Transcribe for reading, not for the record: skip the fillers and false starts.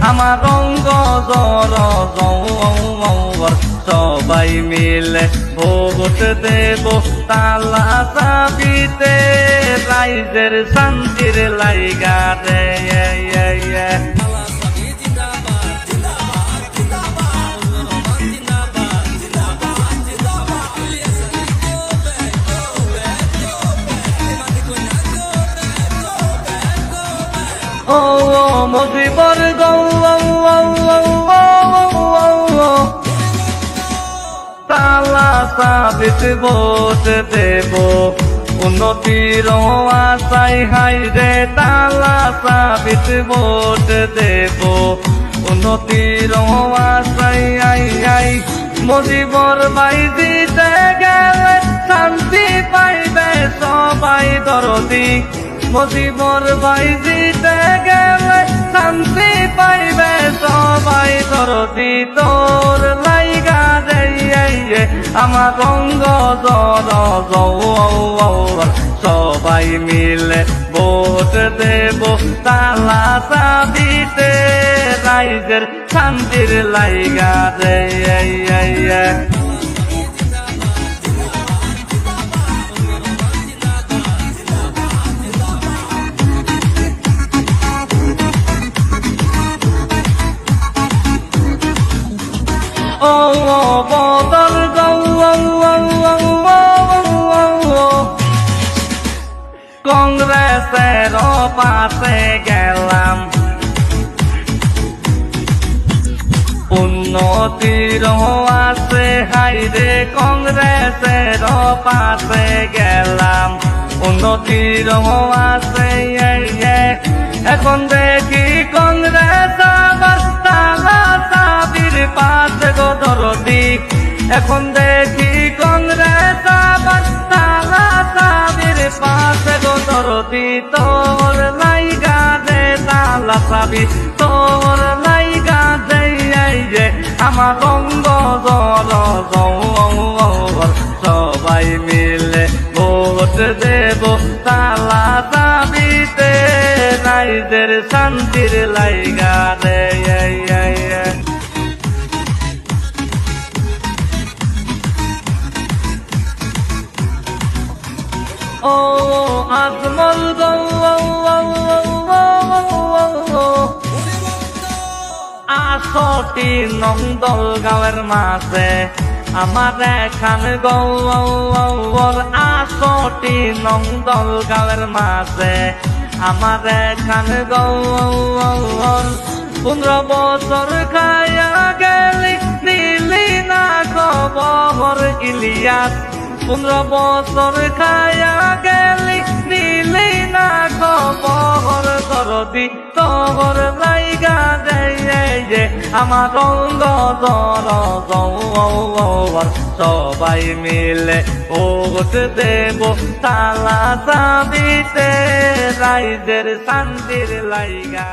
আমার রঙ্গ জর জৌর সবাই মিলে ভোট দেব তালা চাবিতে রাইজের শান্তির লাইগা রে ও মুজিবর গৌ তালা সাবিত ভোট দেব উন্নতির আশাই হাই রে তালা সাবিত ভোট দেব উন্নতির আশাই আই আই মুজিবর ভাই দিতে গেলে শান্তি পাইবে সবাই দরদি মুজিবর ভাই জিতে গেলে শান্তি পাইবে সবাই দরদি তোর লাইগা রে আমার রঙ্গ জর জৌর সবাই মিলে ভোট দেব তালা চাবিতে রাইজের শান্তির লাইগা রে ও বদল কংগ্রেসের পাশে গেলাম উন্নতির আছে হাইরে কংগ্রেসের পাশে গেলাম উন্নতির আছে এখন দেখি কংগ্রেস আবার তালা চাবির পাশে গো দরদি এখন দেখি কংগ্রেস আবার তালা চাবির পাশে গো দরদি তোর লাইগা দে তালা চাবি তোর লাইগা দে আমার রঙ্গ জর জৌর সবাই মিলে ভোট দেব তালা চাবিতে রাইজের শান্তির লাইগা রে ও আজমল আসটি নন্দল গাঁয়ের মাঝে আমার এখান গৌর আসটি নন্দল গাঁয়ের মাঝে আমার এখান গৌর 15 বছর খায়া গেলি দিলি না খবর ইলিয়াস 15 বছর খায়া গেলি দিলি না খবর দরদি তোর লাইগা রে আমার রঙ্গ জর জৌর সবাই মিলে ভোট দেব তালা চাবিতে রাইজের শান্তির লাইগা।